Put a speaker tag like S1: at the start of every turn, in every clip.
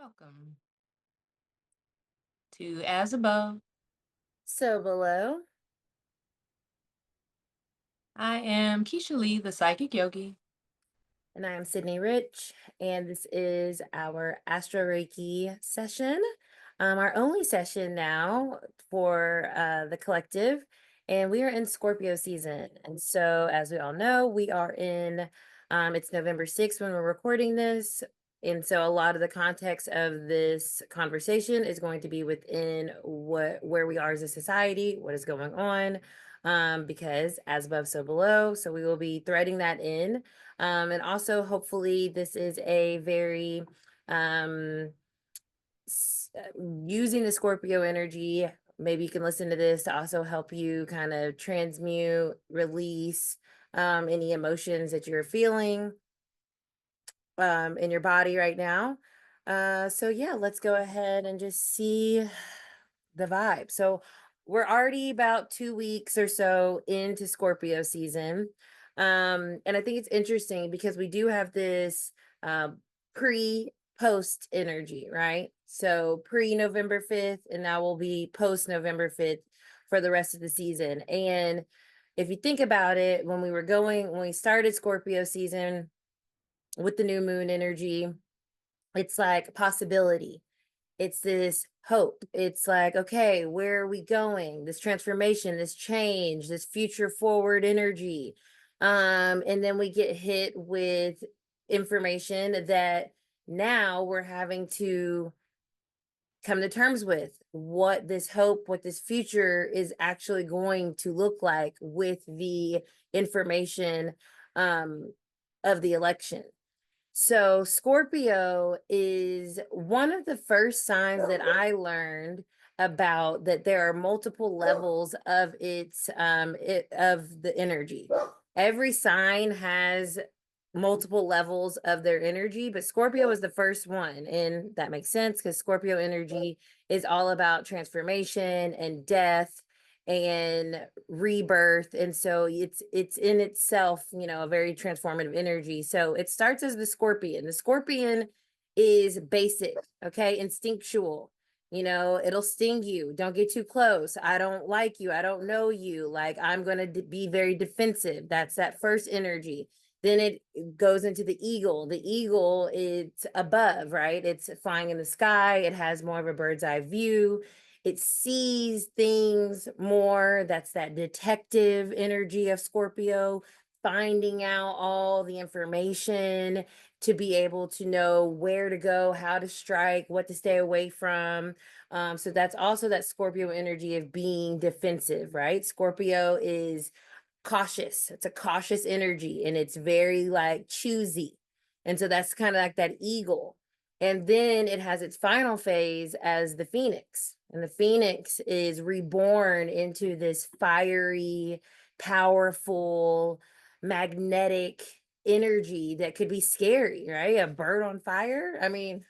S1: Welcome to As Above.
S2: So below,
S1: I am Kisha Lee, the Psychic Yogi.
S2: and I am Cidnee Rich, and this is our Astro Reiki session, our only session now for the collective, and we are in Scorpio season. And so, as we all know, we are in. It's November 6th when we're recording this. And so a lot of the context of this conversation is going to be within where we are as a society, what is going on, because as above, so below. So we will be threading that in. And also, hopefully, this is a very um, using the Scorpio energy. Maybe you can listen to this to also help you kind of transmute, release any emotions that you're feeling in your body right now. So yeah, let's go ahead and just see the vibe. So we're already about 2 weeks or so into Scorpio season. And I think it's interesting because we do have this pre post energy, right? So pre November 5th, and now we'll be post November 5th for the rest of the season. And if you think about it, when we started Scorpio season with the new moon energy, it's like possibility. It's this hope. It's like, okay, where are we going? This transformation, this change, this future forward energy. And then we get hit with information that now we're having to come to terms with what this hope, what this future is actually going to look like with the information of the election. So Scorpio is one of the first signs that I learned about, that there are multiple levels of of the energy. Every sign has multiple levels of their energy, but Scorpio is the first one, and that makes sense because Scorpio energy is all about transformation and death and rebirth, and so it's in itself, a very transformative energy. So it starts as the scorpion is basic, okay, instinctual. It'll sting you, don't get too close, I don't like you, I don't know you, like I'm going to be very defensive. That's that first energy. Then it goes into the eagle. The eagle, it's above, right? It's flying in the sky, it has more of a bird's eye view, it sees things more. That's that detective energy of Scorpio, finding out all the information to be able to know where to go, how to strike, what to stay away from. So that's also that Scorpio energy of being defensive, right? Scorpio is cautious. It's a cautious energy, and it's very like choosy. And so that's kind of like that eagle. And then it has its final phase as the phoenix. And the phoenix is reborn into this fiery, powerful, magnetic energy that could be scary, right? A bird on fire. I mean,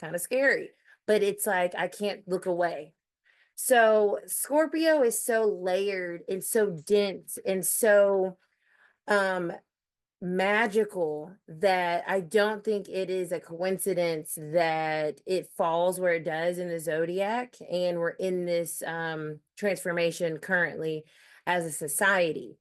S2: kind of scary, but it's like, I can't look away. So Scorpio is so layered and so dense and so um magical that I don't think it is a coincidence that it falls where it does in the zodiac, and we're in this transformation currently as a society.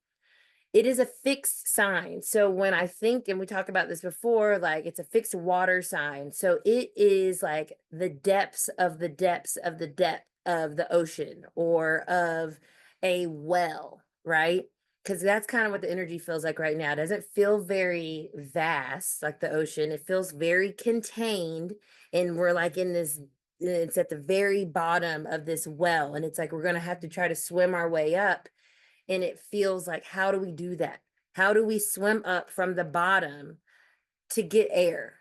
S2: It is a fixed sign. So when I think, and we talked about this before, like it's a fixed water sign. So it is like the depths of the depths of the depth of the ocean or of a well, right? Because that's kind of what the energy feels like right now. It doesn't feel very vast like the ocean. It feels very contained. And we're like in this, it's at the very bottom of this well. And it's like we're going to have to try to swim our way up, and it feels like, how do we do that? How do we swim up from the bottom to get air?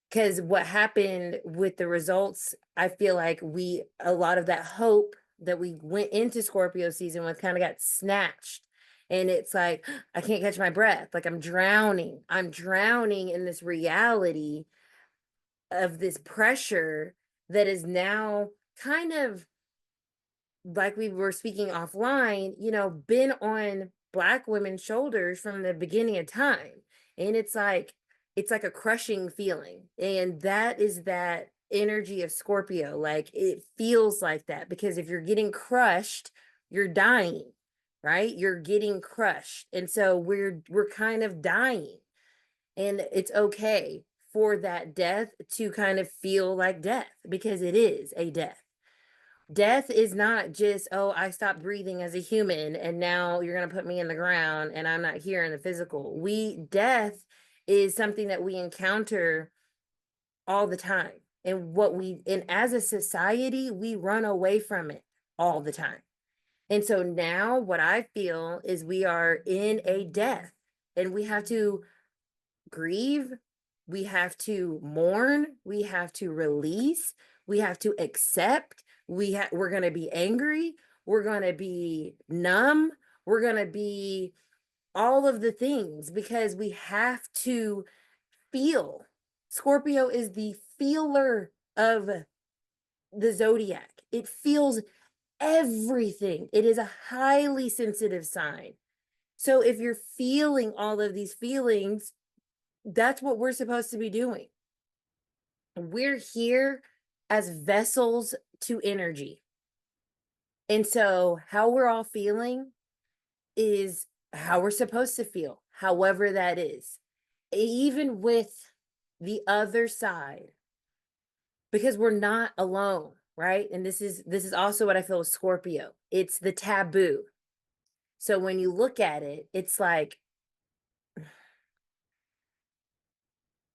S2: Because what happened with the results, I feel like a lot of that hope that we went into Scorpio season with kind of got snatched. And it's like, I can't catch my breath. Like I'm drowning. I'm drowning in this reality of this pressure that is now kind of, like we were speaking offline, been on Black women's shoulders from the beginning of time. And it's like a crushing feeling. And that is that energy of Scorpio. Like it feels like that because if you're getting crushed, you're dying, right? You're getting crushed. And so we're kind of dying. And it's okay for that death to kind of feel like death because it is a death. Death is not just, oh, I stopped breathing as a human and now you're going to put me in the ground and I'm not here in the physical. Death is something that we encounter all the time. And as a society, we run away from it all the time. And so now what I feel is we are in a death and we have to grieve, we have to mourn, we have to release, we have to accept, we're going to be angry, we're going to be numb, we're going to be all of the things because we have to feel. Scorpio is the feeler of the zodiac. It feels everything. It is a highly sensitive sign. So if you're feeling all of these feelings, that's what we're supposed to be doing. We're here as vessels to energy. And so how we're all feeling is how we're supposed to feel, however that is. Even with the other side, because we're not alone, right? And this is also what I feel with Scorpio. It's the taboo. So when you look at it, it's like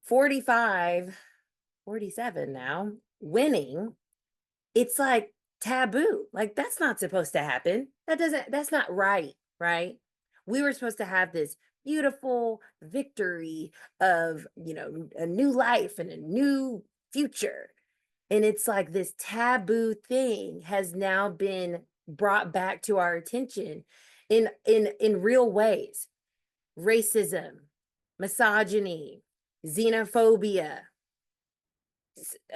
S2: 45, 47 now, winning, it's like taboo. Like that's not supposed to happen. That's not right, right? We were supposed to have this beautiful victory of, a new life and a new future. And it's like this taboo thing has now been brought back to our attention in real ways. Racism, misogyny, xenophobia,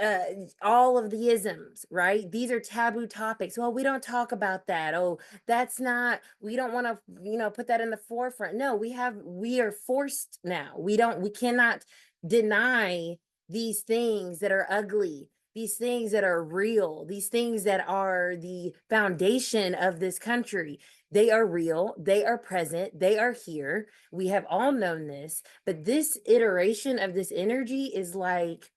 S2: uh, all of the isms, right? These are taboo topics. Well, we don't talk about that. Oh, that's not, we don't want to, put that in the forefront. No, we are forced now. We cannot deny these things that are ugly, these things that are real, these things that are the foundation of this country. They are real, they are present, they are here. We have all known this, but this iteration of this energy is like,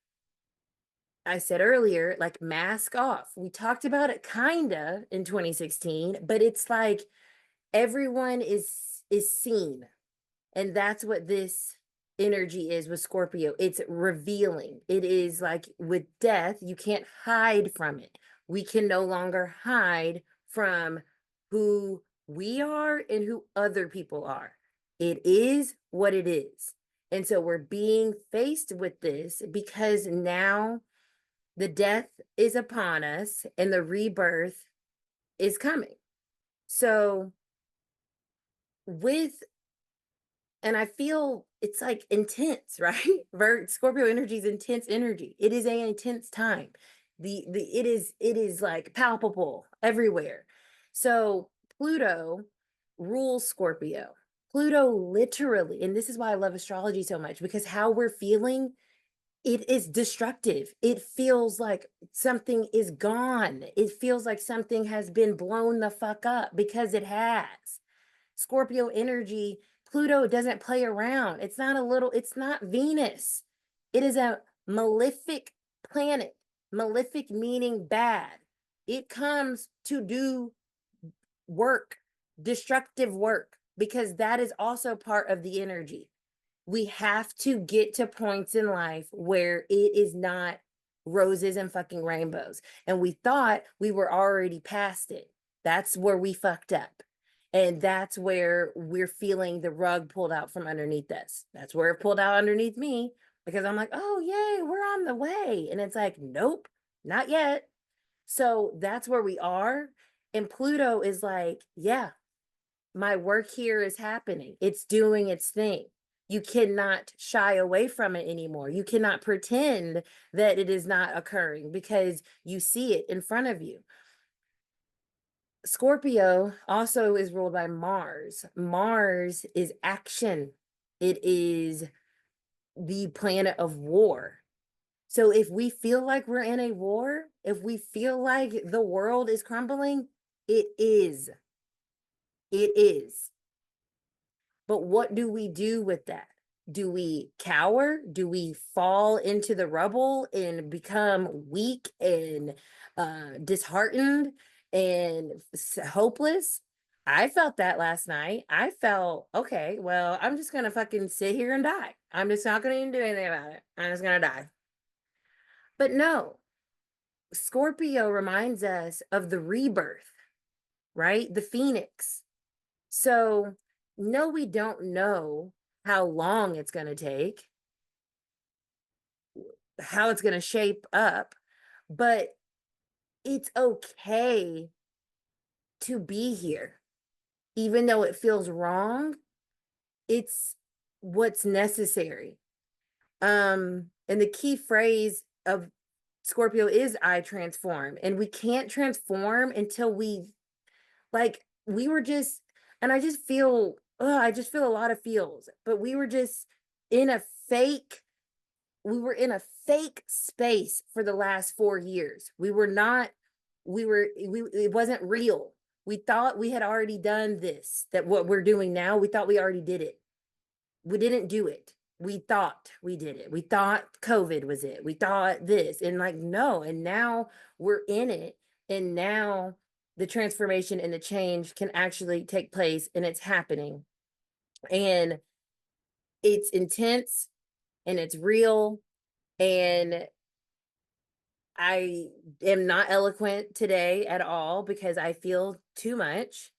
S2: I said earlier, like mask off. We talked about it kind of in 2016, but it's like everyone is seen. And that's what this energy is with Scorpio. It's revealing. It is like with death, you can't hide from it. We can no longer hide from who we are and who other people are. It is what it is. And so we're being faced with this because now the death is upon us and the rebirth is coming. So with, and I feel it's like intense, right? Scorpio energy is intense energy. It is an intense time. It is like palpable everywhere. So Pluto rules Scorpio. Pluto literally, and this is why I love astrology so much, because how we're feeling, it is destructive. It feels like something is gone. It feels like something has been blown the fuck up because it has. Scorpio energy, Pluto doesn't play around. It's not Venus. It is a malefic planet. Malefic meaning bad. It comes to do work, destructive work, because that is also part of the energy. We have to get to points in life where it is not roses and fucking rainbows. And we thought we were already past it. That's where we fucked up. And that's where we're feeling the rug pulled out from underneath us. That's where it pulled out underneath me because I'm like, oh, yay, we're on the way. And it's like, nope, not yet. So that's where we are. And Pluto is like, yeah, my work here is happening. It's doing its thing. You cannot shy away from it anymore. You cannot pretend that it is not occurring because you see it in front of you. Scorpio also is ruled by Mars. Mars is action. It is the planet of war. So if we feel like we're in a war, if we feel like the world is crumbling, it is. It is. But what do we do with that? Do we cower? Do we fall into the rubble and become weak and disheartened and hopeless? I felt that last night. I felt, okay, well, I'm just going to fucking sit here and die. I'm just not going to even do anything about it. I'm just going to die. But no, Scorpio reminds us of the rebirth, right? The phoenix. So, no, we don't know how long it's going to take, how it's going to shape up, but it's okay to be here. Even though it feels wrong, it's what's necessary. And the key phrase of Scorpio is I transform. And we can't transform until we were just, and I just feel a lot of feels, but we were just in a fake, we were in a fake space for the last 4 years. We were not, it wasn't real. We thought we had already done this, that what we're doing now, we thought we already did it. We didn't do it. We thought we did it. We thought COVID was it. We thought this, and like, no. And now we're in it. And now the transformation and the change can actually take place, and it's happening. And it's intense and it's real. And I am not eloquent today at all because I feel too much.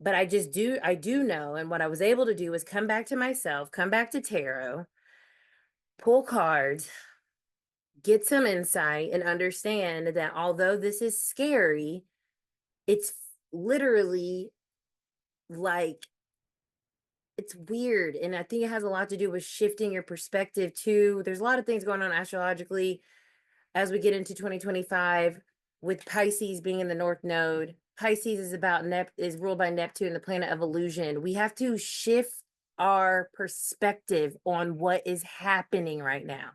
S2: But I do know. And what I was able to do was come back to myself, come back to tarot, pull cards, get some insight, and understand that although this is scary, it's literally like, it's weird. And I think it has a lot to do with shifting your perspective too. There's a lot of things going on astrologically as we get into 2025 with Pisces being in the North Node. Pisces is ruled by Neptune, the planet of illusion. We have to shift our perspective on what is happening right now.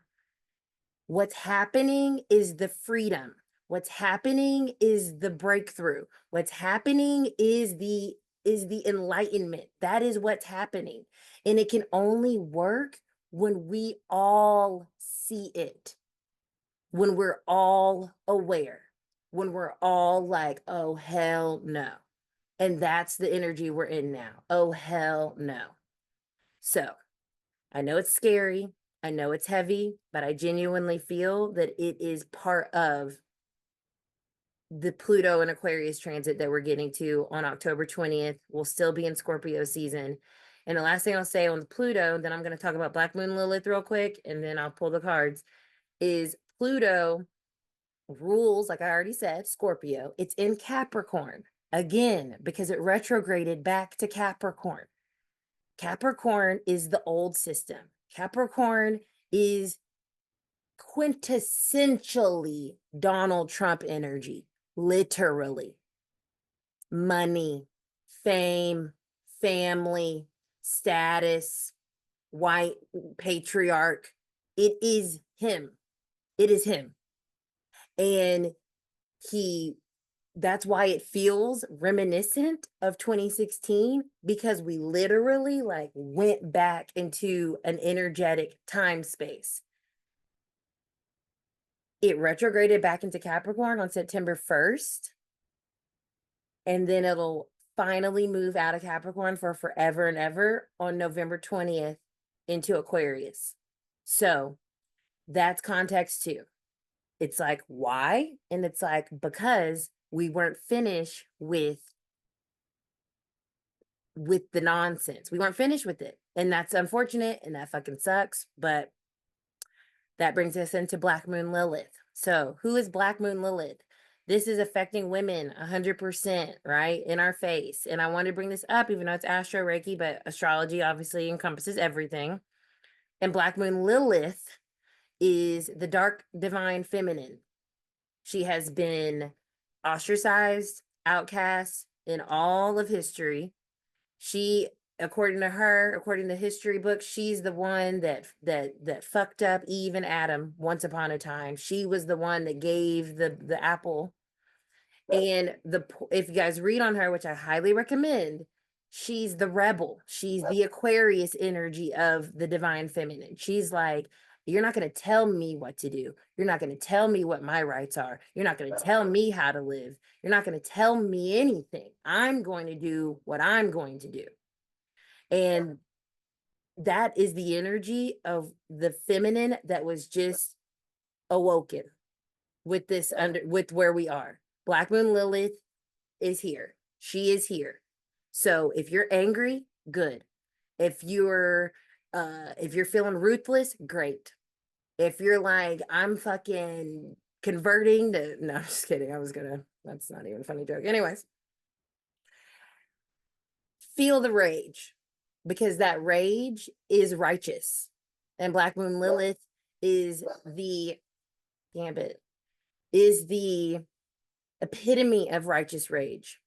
S2: What's happening is the freedom. What's happening is the breakthrough. What's happening is the enlightenment. That is what's happening. And it can only work when we all see it. When we're all aware. When we're all like, oh hell no. And that's the energy we're in now. Oh hell no. So, I know it's scary. I know it's heavy, but I genuinely feel that it is part of the Pluto and Aquarius transit that we're getting to on October 20th. We'll still be in Scorpio season. And the last thing I'll say on the Pluto, then I'm going to talk about Black Moon Lilith real quick, and then I'll pull the cards, is Pluto rules, like I already said, Scorpio. It's in Capricorn again because it retrograded back to Capricorn. Capricorn is the old system. Capricorn is quintessentially Donald Trump energy, literally. Money, fame, family, status, white patriarch. It is him. It is him. And that's why it feels reminiscent of 2016, because we literally like went back into an energetic time space. It retrograded back into Capricorn on September 1st, and then it'll finally move out of Capricorn for forever and ever on November 20th into Aquarius. So that's context too. It's like, why? And it's like, because we weren't finished with the nonsense. We weren't finished with it. And that's unfortunate, and that fucking sucks. But that brings us into Black Moon Lilith. So who is Black Moon Lilith? This is affecting women 100%, right? In our face. And I wanted to bring this up, even though it's Astro Reiki, but astrology obviously encompasses everything. And Black Moon Lilith is the dark divine feminine. She has been ostracized, outcast in all of history. She according to her, according to history books, she's the one that fucked up Eve and Adam once upon a time. She was the one that gave the apple. And if you guys read on her, which I highly recommend, she's the rebel. She's the Aquarius energy of the divine feminine. She's like, you're not going to tell me what to do. You're not going to tell me what my rights are. You're not going to tell me how to live. You're not going to tell me anything. I'm going to do what I'm going to do. And that is the energy of the feminine that was just awoken with with where we are. Black Moon Lilith is here. She is here. So if you're angry, good. If you're feeling ruthless, great. If you're like, I'm fucking converting to, no, I'm just kidding. That's not even a funny joke. Anyways, feel the rage, because that rage is righteous. And Black Moon Lilith is the gambit, is the epitome of righteous rage,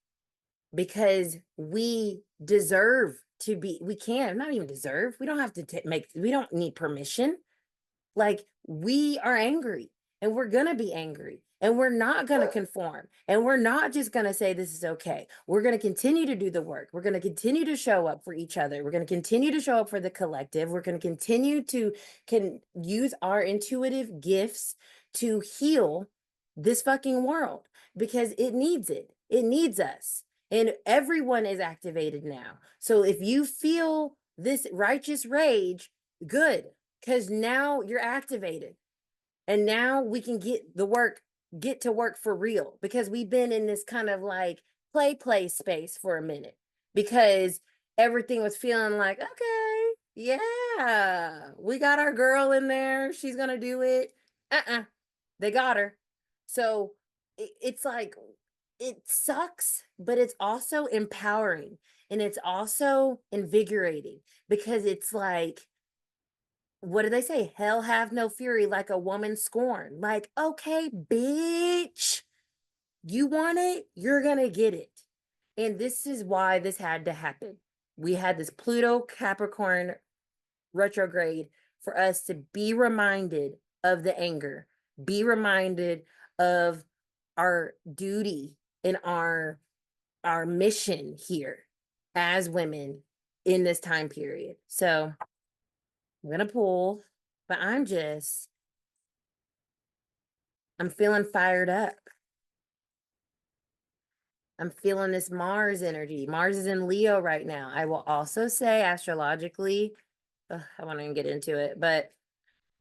S2: because we deserve to be, we can not even deserve, we don't have to we don't need permission. Like, we are angry, and we're gonna be angry, and we're not gonna conform, and we're not just gonna say this is okay. We're gonna continue to do the work. We're gonna continue to show up for each other. We're gonna continue to show up for the collective. We're gonna continue to use our intuitive gifts to heal this fucking world, because it needs it. It needs us. And everyone is activated now. So if you feel this righteous rage, good, because now you're activated. And now we can get to work for real, because we've been in this kind of like play space for a minute, because everything was feeling like, okay, yeah, we got our girl in there. She's going to do it. They got her. So it's like, it sucks, but it's also empowering, and it's also invigorating, because it's like, what do they say? Hell have no fury like a woman scorned. Like, okay, bitch, you want it, you're gonna get it. And this is why this had to happen. We had this Pluto Capricorn retrograde for us to be reminded of the anger, be reminded of our duty and our mission here as women in this time period. So I'm gonna pull, but I'm feeling fired up. I'm feeling this Mars energy. Mars is in Leo right now. I will also say astrologically, I won't even get into it, but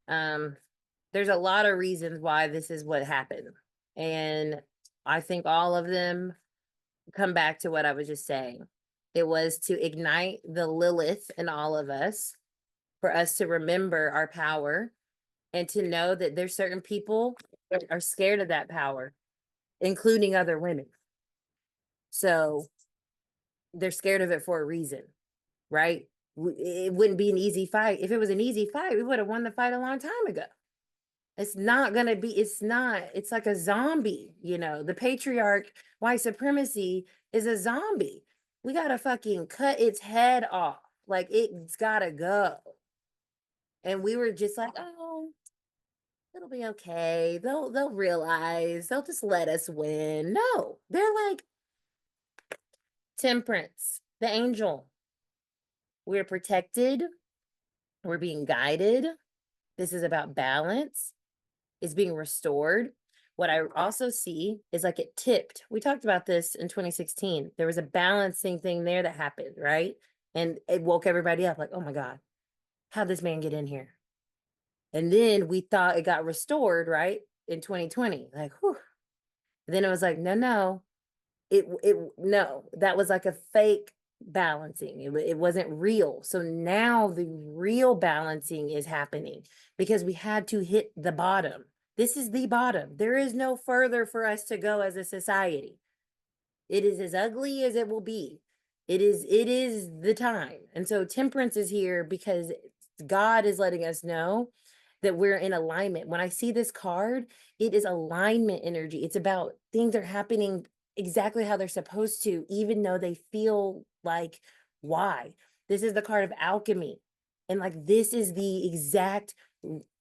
S2: there's a lot of reasons why this is what happened. And I think all of them come back to what I was just saying. It was to ignite the Lilith in all of us, for us to remember our power, and to know that there's certain people that are scared of that power, including other women. So they're scared of it for a reason, right? It wouldn't be an easy fight. If it was an easy fight, we would have won the fight a long time ago. It's not going to be, it's like a zombie, the patriarch, white supremacy is a zombie. We got to fucking cut its head off. Like, it's got to go. And we were just like, oh, it'll be okay. They'll realize, they'll just let us win. No, they're like, Temperance, the angel. We're protected. We're being guided. This is about balance. It's being restored. What I also see is like it tipped. We talked about this in 2016. There was a balancing thing there that happened, right? And it woke everybody up like, oh my God, how'd this man get in here? And then we thought it got restored, right? In 2020, like, whew. Then it was like, no, no, that was like a fake balancing. It wasn't real. So now the real balancing is happening, because we had to hit the bottom. This is the bottom. There is no further for us to go as a society. It is as ugly as it will be. It is the time. And so temperance is here because God is letting us know that we're in alignment. When I see this card, it is alignment energy. It's about things are happening exactly how they're supposed to, even though they feel like, why? This is the card of alchemy. And like, this is the exact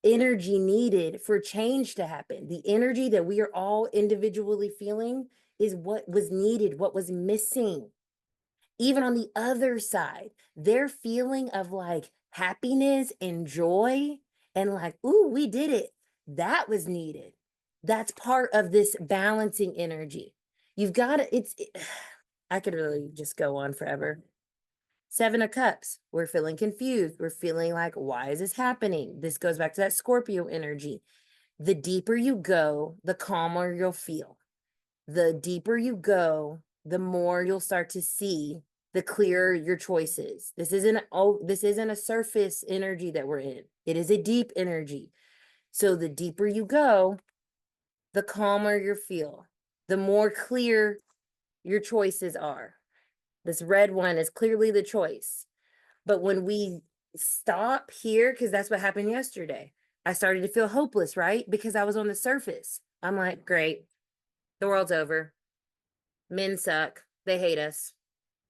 S2: energy needed for change to happen. The energy that we are all individually feeling is what was needed, what was missing. Even on the other side, their feeling of like happiness and joy and like, ooh, we did it. That was needed. That's part of this balancing energy. You've got to, I could really just go on forever. Seven of Cups, we're feeling confused. We're feeling like, why is this happening? This goes back to that Scorpio energy. The deeper you go, the calmer you'll feel. The deeper you go, the more you'll start to see, the clearer your choices. This isn't a surface energy that we're in. It is a deep energy. So the deeper you go, the calmer you feel, the more clear your choices are. This red one is clearly the choice. But when we stop here, because that's what happened yesterday, I started to feel hopeless, right? Because I was on the surface. I'm like, great, the world's over. Men suck. They hate us.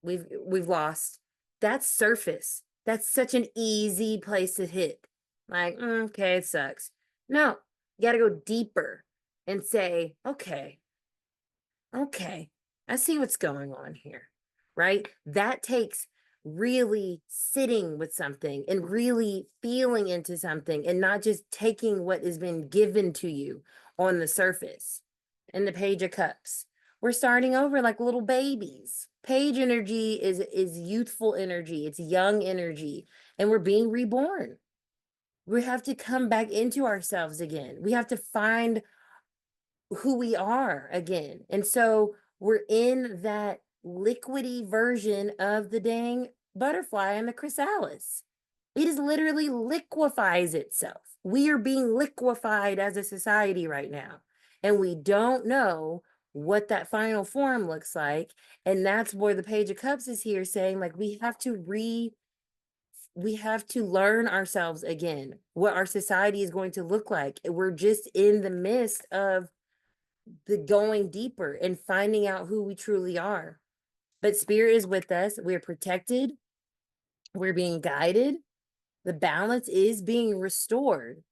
S2: We've lost. That's surface. That's such an easy place to hit. Like, okay, it sucks. No, you got to go deeper and say, okay, I see what's going on here, right? That takes really sitting with something and really feeling into something and not just taking what has been given to you on the surface. And the Page of Cups, we're starting over like little babies. Page energy is youthful energy, it's young energy, and we're being reborn. We have to come back into ourselves again. We have to find who we are again. And so we're in that liquidy version of the dang butterfly and the chrysalis. It is literally liquefies itself. We are being liquefied as a society right now. And we don't know what that final form looks like. And that's where the Page of Cups is here saying, like, we have to learn ourselves again, what our society is going to look like. We're just in the midst of the going deeper and finding out who we truly are. But spirit is with us. We're protected. We're being guided. The balance is being restored.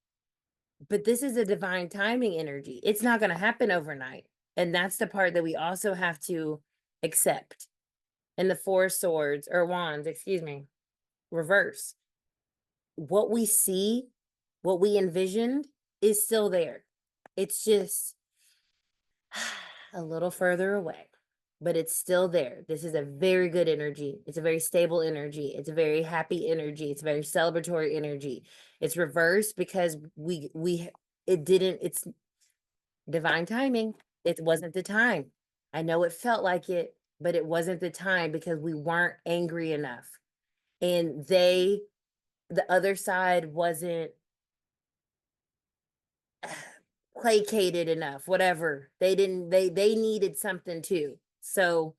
S2: But this is a divine timing energy. It's not going to happen overnight. And that's the part that we also have to accept. And the Four Swords or Wands, excuse me, reverse. What we see, what we envisioned is still there. It's just a little further away, but it's still there. This is a very good energy. It's a very stable energy. It's a very happy energy. It's a very celebratory energy. It's reversed because it's divine timing. It wasn't the time. I know it felt like it, but it wasn't the time because we weren't angry enough. And the other side wasn't placated enough, whatever. They needed something too. So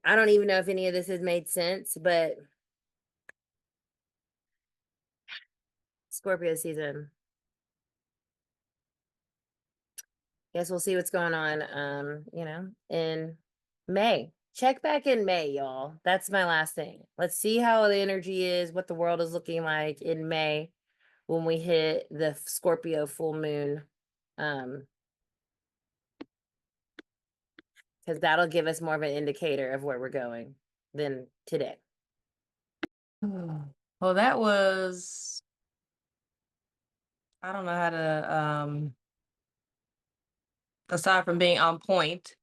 S2: I don't even know if any of this has made sense, but Scorpio season. Guess we'll see what's going on in May. Check back in May, y'all. That's my last thing. Let's see how the energy is, what the world is looking like in May when we hit the Scorpio full moon. Because that'll give us more of an indicator of where we're going than today.
S1: Well, that was, I don't know how to, aside from being on point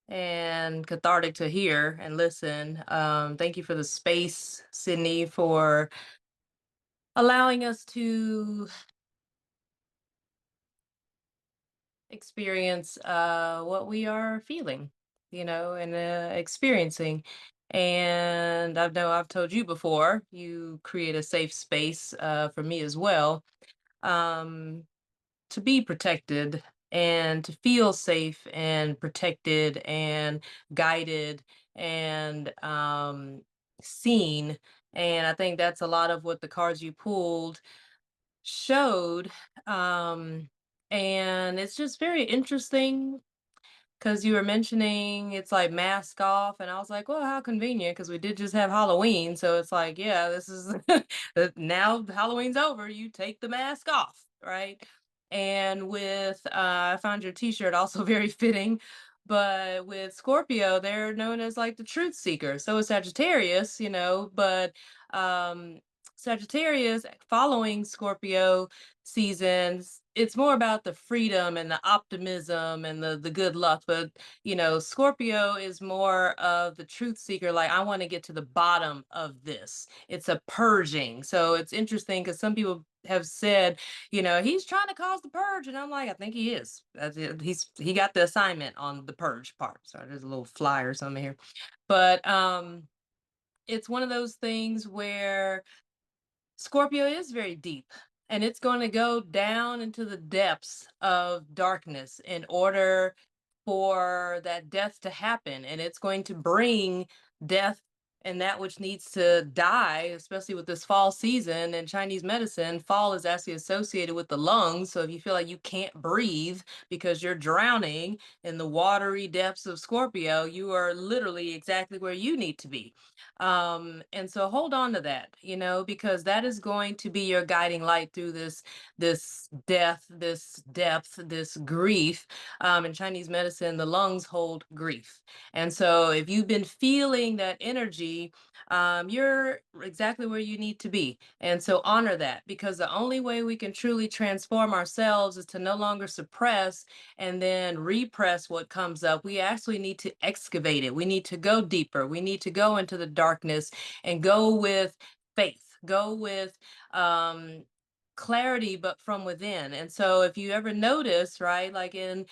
S1: and cathartic to hear and listen. Thank you for the space, Cidnee, for allowing us to experience what we are feeling, and experiencing. And I know I've told you before, you create a safe space for me as well, um, to be protected and to feel safe and protected and guided and seen. And I think that's a lot of what the cards you pulled showed. Um, and it's just very interesting because you were mentioning it's like mask off, and I was like, well, how convenient, because we did just have Halloween. So it's like, yeah, this is now Halloween's over, you take the mask off, right? And with, I found your t shirt also very fitting. But with Scorpio, they're known as like the truth seeker. So is Sagittarius, but um, Sagittarius following Scorpio seasons, it's more about the freedom and the optimism and the good luck. But Scorpio is more of the truth seeker, like, I want to get to the bottom of this. It's a purging. So it's interesting because some people have said, he's trying to cause the purge, and I'm like, I think he is. That's it. He got the assignment on the purge part. So there's a little flyer or something here. But it's one of those things where Scorpio is very deep, and it's going to go down into the depths of darkness in order for that death to happen. And it's going to bring death and that which needs to die, especially with this fall season. In Chinese medicine, fall is actually associated with the lungs. So if you feel like you can't breathe because you're drowning in the watery depths of Scorpio, you are literally exactly where you need to be. And so hold on to that, because that is going to be your guiding light through this death, this depth, this grief. In Chinese medicine, the lungs hold grief. And so if you've been feeling that energy, you're exactly where you need to be. And so honor that, because the only way we can truly transform ourselves is to no longer suppress and then repress what comes up. We actually need to excavate it. We need to go deeper. We need to go into the darkness and go with faith, go with clarity, but from within. And so if you ever notice, right, like in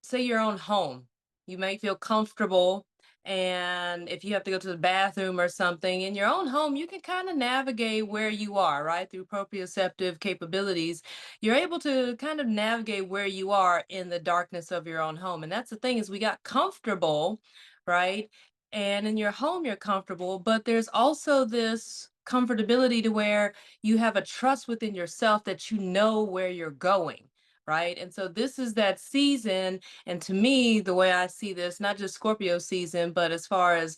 S1: say your own home, you may feel comfortable, and if you have to go to the bathroom or something in your own home, you can kind of navigate where you are, right, through proprioceptive capabilities. You're able to kind of navigate where you are in the darkness of your own home. And that's the thing, is we got comfortable, right? And in your home you're comfortable, but there's also this comfortability to where you have a trust within yourself that you know where you're going, right? And so this is that season. And to me, the way I see this, not just Scorpio season, but as far as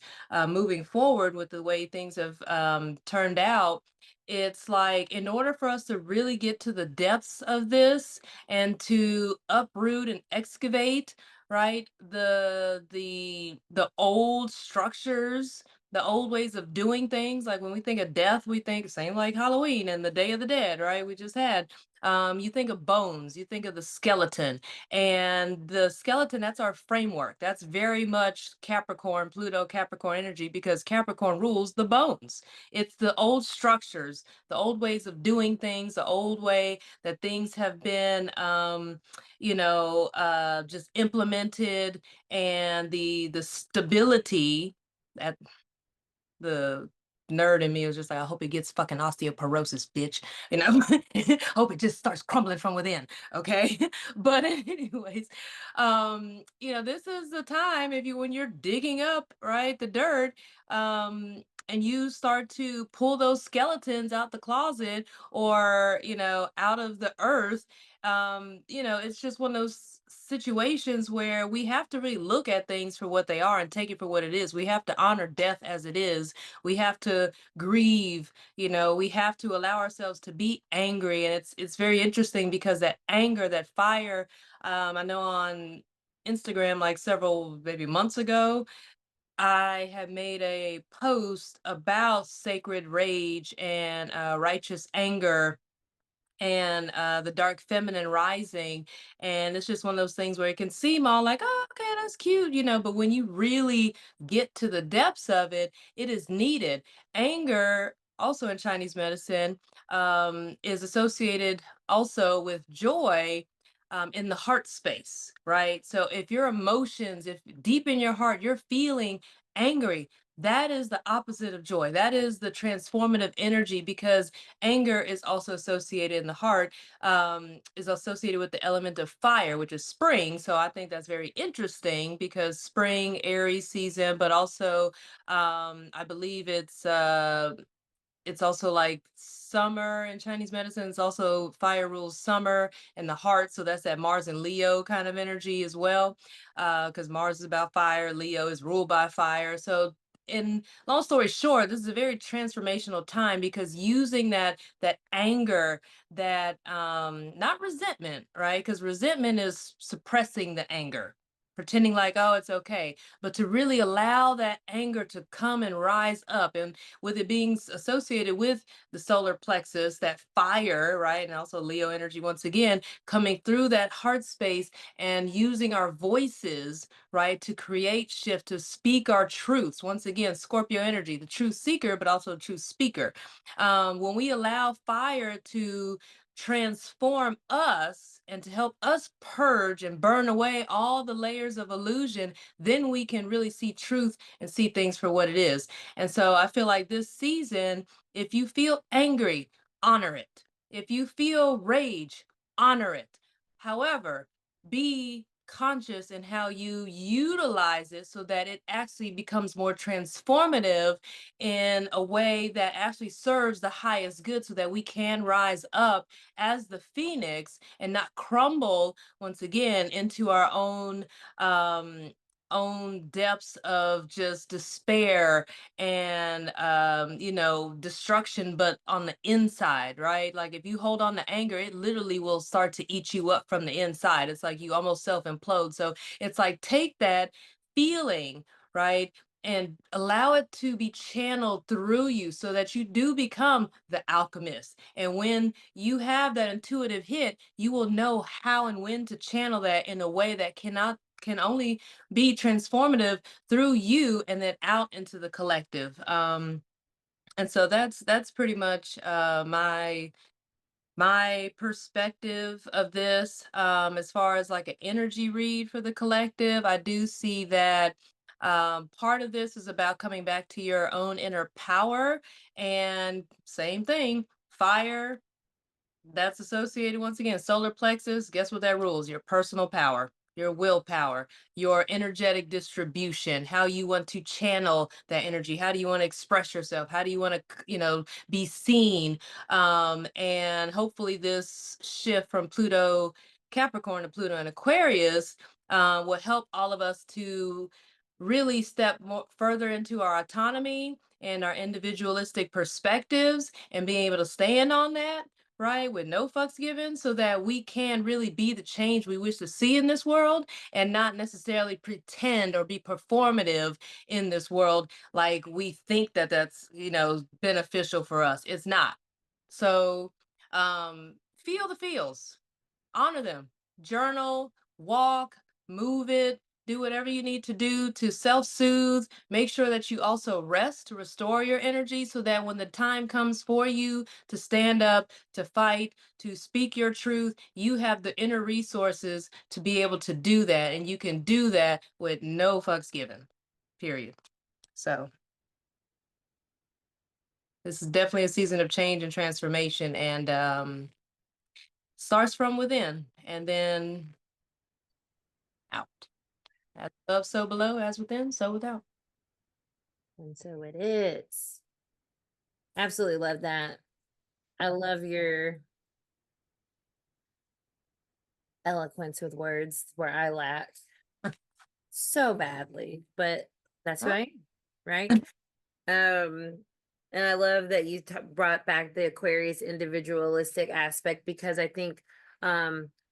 S1: moving forward with the way things have turned out, it's like, in order for us to really get to the depths of this and to uproot and excavate, right, the old structures, the old ways of doing things. Like when we think of death, we think same like Halloween and the Day of the Dead, right? We just had. You think of bones, you think of the skeleton, and the skeleton, that's our framework. That's very much Capricorn, Pluto, Capricorn energy, because Capricorn rules the bones. It's the old structures, the old ways of doing things, the old way that things have been, just implemented, and the stability that the nerd in me was just like, I hope it gets fucking osteoporosis, bitch. Hope it just starts crumbling from within. Okay. But anyways, this is the time, if you when you're digging up, right, the dirt, and you start to pull those skeletons out the closet, or out of the earth. It's just one of those situations where we have to really look at things for what they are and take it for what it is. We have to honor death as it is. We have to grieve. We have to allow ourselves to be angry. And it's very interesting, because that anger, that fire, I know on Instagram, like several maybe months ago, I had made a post about sacred rage and righteous anger, and the dark feminine rising. And it's just one of those things where it can seem all like, oh, okay, that's cute, but when you really get to the depths of it, it is needed. Anger, also in Chinese medicine, is associated also with joy. In the heart space, right? So if your emotions, if deep in your heart you're feeling angry, that is the opposite of joy. That is the transformative energy, because anger is also associated in the heart, is associated with the element of fire, which is spring. So I think that's very interesting, because spring, Aries season, but also I believe it's it's also like summer in Chinese medicine. It's also fire rules summer and the heart. So that's that Mars and Leo kind of energy as well. Because Mars is about fire, Leo is ruled by fire. So in long story short, this is a very transformational time because using that anger, that not resentment, right? Because resentment is suppressing the anger, pretending like, oh, it's okay, but to really allow that anger to come and rise up. And with it being associated with the solar plexus, that fire, right? And also Leo energy, once again, coming through that heart space and using our voices, right, to create shift, to speak our truths. Once again, Scorpio energy, the truth seeker, but also truth speaker. When we allow fire to transform us and to help us purge and burn away all the layers of illusion, then we can really see truth and see things for what it is. And so I feel like this season, if you feel angry, honor it. If you feel rage, honor it. However, be conscious in how you utilize it so that it actually becomes more transformative in a way that actually serves the highest good so that we can rise up as the phoenix and not crumble once again into our um own depths of just despair and destruction, but on the inside, right? Like if you hold on to anger, it literally will start to eat you up from the inside. It's like you almost self implode. So it's like take that feeling, right, and allow it to be channeled through you so that you do become the alchemist. And when you have that intuitive hit, you will know how and when to channel that in a way that can only be transformative through you and then out into the collective. And so that's pretty much my perspective of this. As far as like an energy read for the collective, I do see that part of this is about coming back to your own inner power, and same thing, fire, that's associated once again, solar plexus. Guess what that rules? Your personal power, your willpower, your energetic distribution, how you want to channel that energy. How do you want to express yourself? How do you want to, be seen? And hopefully, this shift from Pluto Capricorn to Pluto and Aquarius will help all of us to really step more further into our autonomy and our individualistic perspectives and being able to stand on that, right, with no fucks given, so that we can really be the change we wish to see in this world and not necessarily pretend or be performative in this world like we think that that's, beneficial for us. It's not. So, feel the feels, honor them, journal, walk, move it, do whatever you need to do to self soothe. Make sure that you also rest to restore your energy so that when the time comes for you to stand up, to fight, to speak your truth, you have the inner resources to be able to do that. And you can do that with no fucks given, period. So, this is definitely a season of change and transformation, and starts from within and then out. As above, so below, as within, so without.
S2: And so it is. Absolutely love that. I love your eloquence with words where I lack so badly, but that's who I am, right? Um, and I love that you brought back the Aquarius individualistic aspect, because I think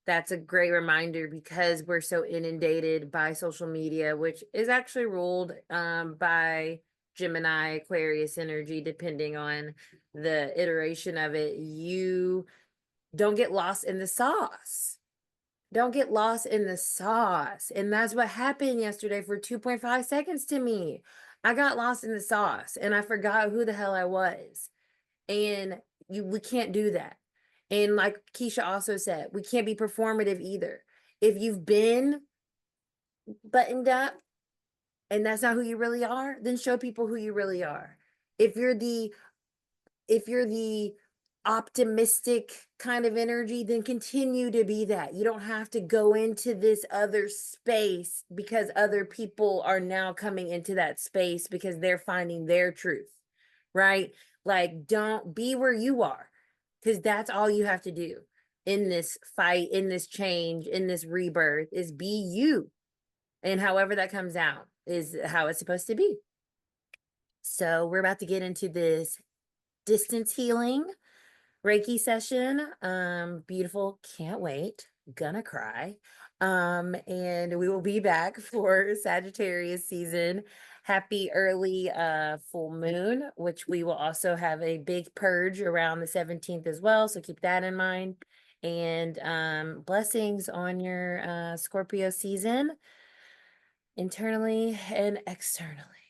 S2: that's a great reminder, because we're so inundated by social media, which is actually ruled by Gemini, Aquarius energy, depending on the iteration of it. You don't get lost in the sauce. Don't get lost in the sauce. And that's what happened yesterday for 2.5 seconds to me. I got lost in the sauce and I forgot who the hell I was. And we can't do that. And like Kisha also said, we can't be performative either. If you've been buttoned up and that's not who you really are, then show people who you really are. If you're the optimistic kind of energy, then continue to be that. You don't have to go into this other space because other people are now coming into that space because they're finding their truth, right? Like, don't be where you are, because that's all you have to do in this fight, in this change, in this rebirth, is be you. And however that comes out is how it's supposed to be. So we're about to get into this distance healing Reiki session. Beautiful. Can't wait. Gonna cry. And we will be back for Sagittarius season. Happy early full moon, which we will also have a big purge around the 17th as well. So keep that in mind. And blessings on your Scorpio season, internally and externally.